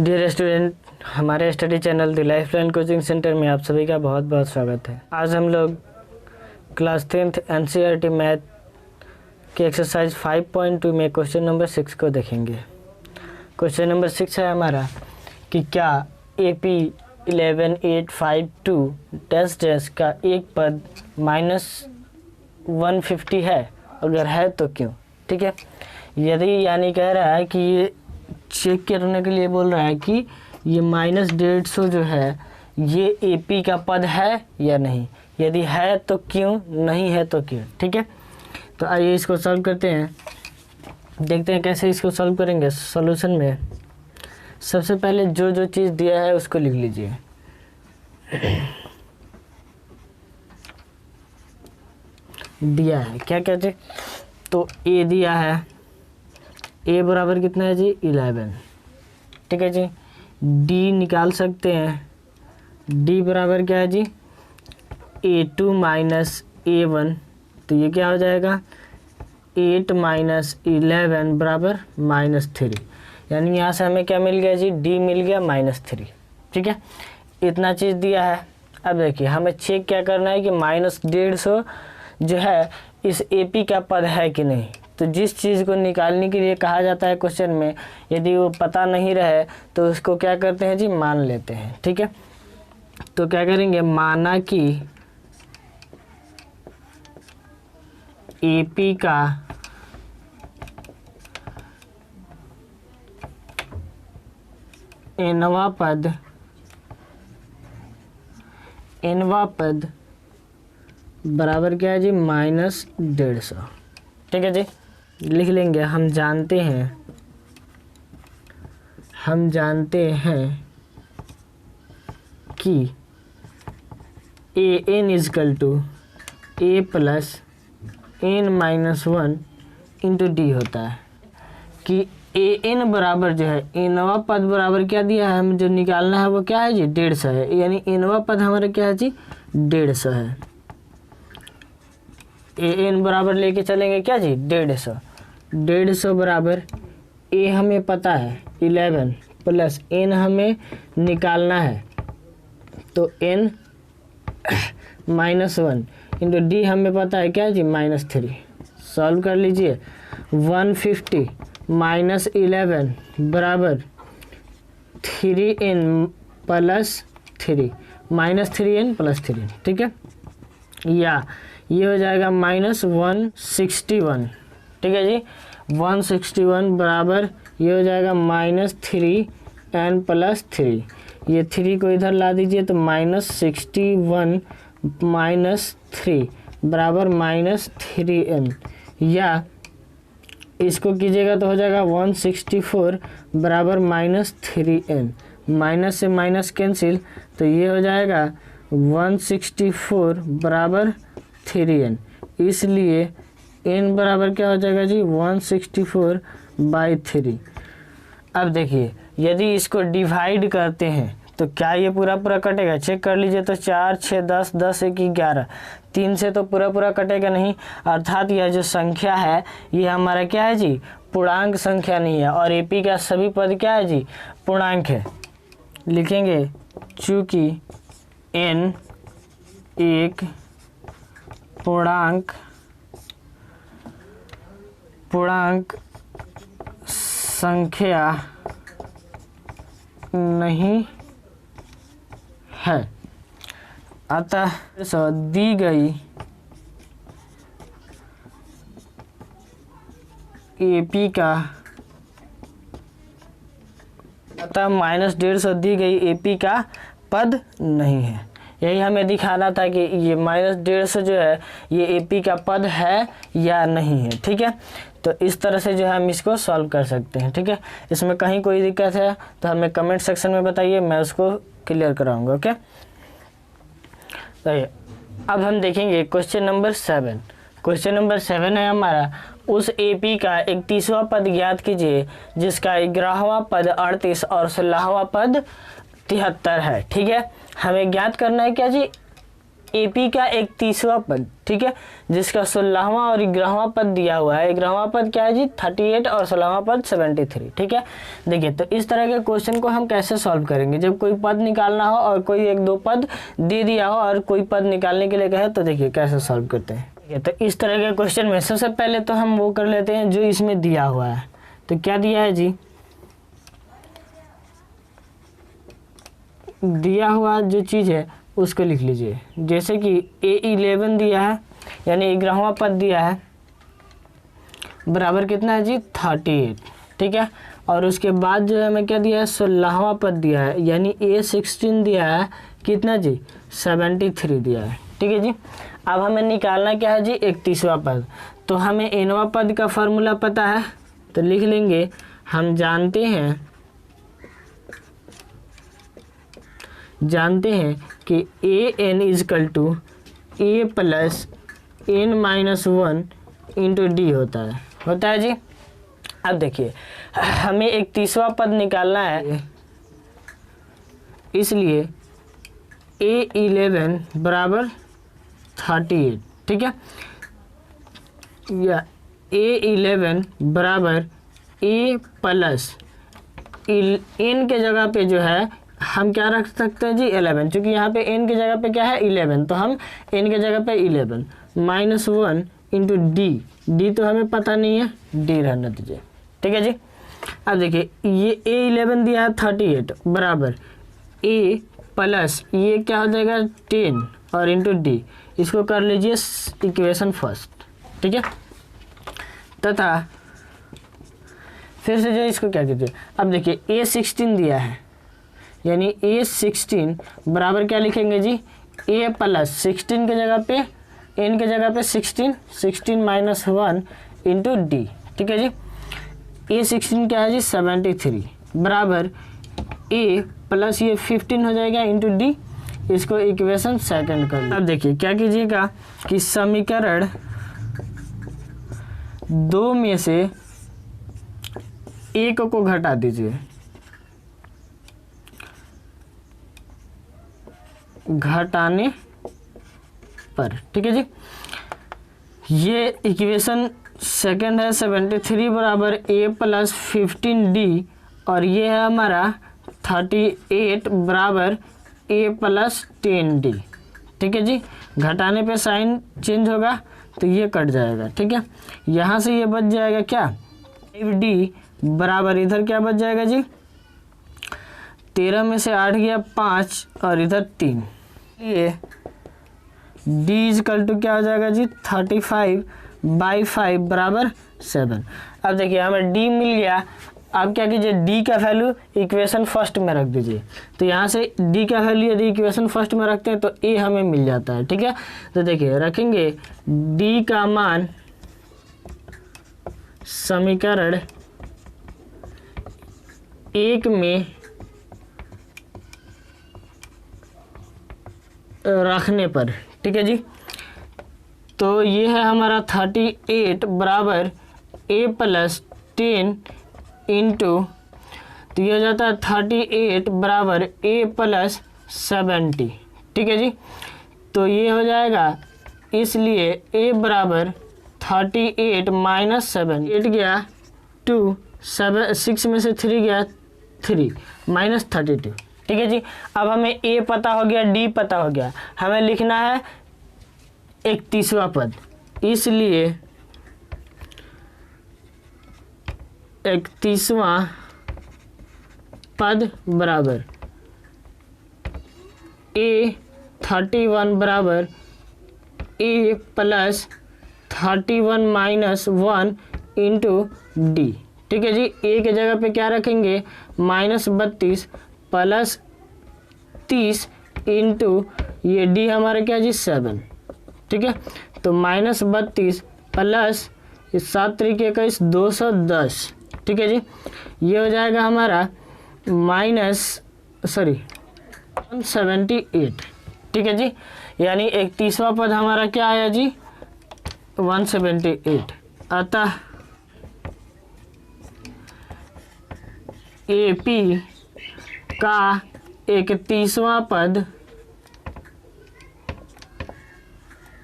Dear student, हमारे study channel the lifeline coaching centre में आप सभी का बहुत बहुत स्वागत है। आज हम लोग क्लास 10th एनसीईआरटी मैथ के एक्सरसाइज 5.2 में क्वेश्चन नंबर 6 को देखेंगे। क्वेश्चन नंबर 6 है हमारा कि क्या AP 11852 डैश डैश का एक पद -150 है, अगर है तो क्यों। ठीक है, यदि यानी कह रहा है कि ये चेक करने के लिए बोल रहा है कि ये -150 जो है ये AP का पद है या नहीं, यदि है तो क्यों, नहीं है तो क्यों। ठीक है, तो आइए इसको सॉल्व करते हैं। देखते हैं कैसे इसको सॉल्व करेंगे। सॉल्यूशन में सबसे पहले जो जो चीज़ दिया है उसको लिख लीजिए। दिया है क्या क्या चीज, तो A दिया है, A बराबर कितना है जी 11। ठीक है जी, D निकाल सकते हैं, D बराबर क्या है जी A2 माइनस A1, तो ये क्या हो जाएगा 8 माइनस 11 बराबर -3, यानी यहाँ से हमें क्या मिल गया जी D मिल गया -3। ठीक है, इतना चीज़ दिया है। अब देखिए हमें चेक क्या करना है कि -150 जो है इस AP का पद है कि नहीं। तो जिस चीज़ को निकालने के लिए कहा जाता है क्वेश्चन में, यदि वो पता नहीं रहे तो उसको क्या करते हैं जी मान लेते हैं। ठीक है, तो क्या करेंगे, माना कि AP का nवा पद बराबर क्या है जी -150। ठीक है जी, लिख लेंगे। हम जानते हैं कि AN is equal to A plus N-1 into D होता है कि AN बराबर जो है nवा पद बराबर क्या दिया है, हम जो निकालना है वो क्या है जी 150 है, यानी nवा पद हमारा क्या है जी 150 है। AN बराबर लेके चलेंगे क्या जी 150 बराबर A हमें पता है 11 प्लस N हमें निकालना है, तो N -1 इंटू D हमें पता है क्या जी -3। सॉल्व कर लीजिए। 150 माइनस 11 बराबर 3N प्लस 3 -3N प्लस 3। ठीक है, या ये हो जाएगा -161। ठीक है जी, 161 बराबर ये हो जाएगा -3N प्लस 3। ये 3 को इधर ला दीजिए तो -61 माइनस 3 बराबर -3N, या इसको कीजिएगा तो हो जाएगा 164 बराबर -3N। माइनस से माइनस कैंसिल, तो ये हो जाएगा 164 बराबर 3N, इसलिए N बराबर क्या हो जाएगा जी 164/3। अब देखिए यदि इसको डिवाइड करते हैं तो क्या ये पूरा कटेगा, चेक कर लीजिए। तो 4 6 10 10 1 11, 3 से तो पूरा कटेगा नहीं, अर्थात यह जो संख्या है ये हमारा क्या है जी पूर्णांक संख्या नहीं है, और AP का सभी पद क्या है जी पूर्णांक है। लिखेंगे चूँकि N एक पूर्णांक संख्या नहीं है, अतः दी गई AP का -150 दी गई AP का पद नहीं है। यही हमें दिखाना था कि ये -150 जो है ये AP का पद है या नहीं है। ठीक है, तो इस तरह से जो है हम इसको सॉल्व कर सकते हैं। ठीक है, इसमें कहीं कोई दिक्कत है तो हमें कमेंट सेक्शन में बताइए, मैं उसको क्लियर कराऊंगा। ओके, तो अब हम देखेंगे क्वेश्चन नंबर 7। क्वेश्चन नंबर 7 है हमारा, उस AP का 31वां पद ज्ञात कीजिए जिसका 11वां पद 38 और 16वां पद 73 है। ठीक है, हमें ज्ञात करना है क्या जी AP का 31वां पद, ठीक है, जिसका 16वां और 11वां पद दिया हुआ है। 11वां पद क्या है जी 38 और 16वां पद 73, ठीक है। देखिए तो इस तरह के क्वेश्चन को हम कैसे सॉल्व करेंगे, जब कोई पद निकालना हो और कोई 1-2 पद दे दिया हो और कोई पद निकालने के लिए कहे, तो देखिए कैसे सॉल्व करते हैं। ठीक है, तो इस तरह के क्वेश्चन में सबसे पहले तो हम वो कर लेते हैं जो इसमें दिया हुआ है। तो क्या दिया है जी, दिया हुआ जो चीज़ है उसको लिख लीजिए। जैसे कि A11 दिया है, यानी 11वां पद दिया है, बराबर कितना है जी 38, ठीक है। और उसके बाद जो है हमें क्या दिया है 16वां पद दिया है, यानी A16 दिया है कितना जी 73 दिया है, ठीक है जी। अब हमें निकालना क्या है जी 31वां पद। तो हमें nवां पद का फॉर्मूला पता है, तो लिख लेंगे, हम जानते हैं कि an is equal to a plus n-1 into D होता है जी। अब देखिए हमें 31वां पद निकालना है, इसलिए A11 बराबर 38, ठीक है, या A11 बराबर a प्लस n के जगह पे जो है हम क्या रख सकते हैं जी 11, क्योंकि यहाँ पे n की जगह पे क्या है 11, तो हम n की जगह पे 11 -1 इंटू डी तो हमें पता नहीं है, डी रहने दीजिए, ठीक है जी। अब देखिए ये A11 दिया है 38 बराबर a प्लस ये क्या हो जाएगा 10 और इंटू डी, इसको कर लीजिए इक्वेशन फर्स्ट, ठीक है। तथा फिर से जो इसको क्या कीजिए, अब देखिए A16 दिया है, यानी A16 बराबर क्या लिखेंगे जी a प्लस 16 के जगह पे n के जगह पे 16 माइनस 1 इंटू डी, ठीक है जी। A16 क्या है जी 73 बराबर a प्लस ये 15 हो जाएगा इंटू डी, इसको इक्वेशन सेकंड कर लीजिए। अब देखिए क्या कीजिएगा कि समीकरण 2 में से 1 को घटा दीजिए, घटाने पर, ठीक है जी। ये इक्वेशन सेकंड है 73 बराबर a प्लस 15d, और ये है हमारा 38 बराबर a प्लस 10d, ठीक है जी। घटाने पे साइन चेंज होगा तो ये कट जाएगा, ठीक है। यहाँ से ये बच जाएगा क्या 5d बराबर इधर क्या बच जाएगा जी 13 में से 8 गया 5 और इधर 3, ये d इजकल टू क्या हो जाएगा जी 35/5 बराबर 7। अब देखिए हमें d मिल गया, अब क्या कीजिए d का वैल्यू इक्वेशन फर्स्ट में रख दीजिए। तो यहाँ से d का वैल्यू यदि इक्वेशन फर्स्ट में रखते हैं तो a हमें मिल जाता है, ठीक है। तो देखिए रखेंगे d का मान समीकरण 1 में रखने पर, ठीक है जी। तो ये है हमारा 38 बराबर a प्लस 10 इंटू, तो ये हो जाता है 38 बराबर a प्लस 70, ठीक है जी। तो ये हो जाएगा, इसलिए a बराबर 38 माइनस 7, 8 गया 2, 6 में से 3 गया 3 माइनस 32, ठीक है जी। अब हमें a पता हो गया, d पता हो गया, हमें लिखना है 31वां पद, इसलिए 31वां पद बराबर A31 बराबर a plus 31 minus 1 into D, ठीक है जी। a के जगह पे क्या रखेंगे -32 प्लस 30 इंटू ये d हमारा क्या जी 7, ठीक है। तो -32 प्लस 7 × 21 210, ठीक है जी। ये हो जाएगा हमारा 178, ठीक है जी। यानी 31वां पद हमारा क्या आया जी 178। अतः AP का 31वां पद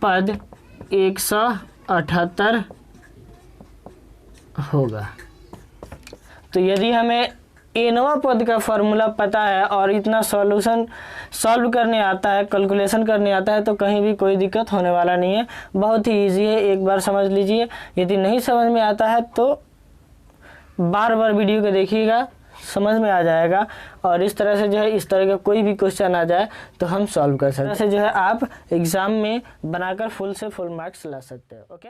पद 178 होगा। तो यदि हमें nवां पद का फॉर्मूला पता है और इतना सॉल्व करने आता है, कैलकुलेशन करने आता है, तो कहीं भी कोई दिक्कत होने वाला नहीं है। बहुत ही इजी है, एक बार समझ लीजिए। यदि नहीं समझ में आता है तो बार बार वीडियो को देखिएगा, समझ में आ जाएगा। और इस तरह से जो है, इस तरह का कोई भी क्वेश्चन आ जाए तो हम सॉल्व कर सकते हैं। ऐसे जो है आप एग्ज़ाम में बनाकर फुल से फुल मार्क्स ला सकते हैं। ओके।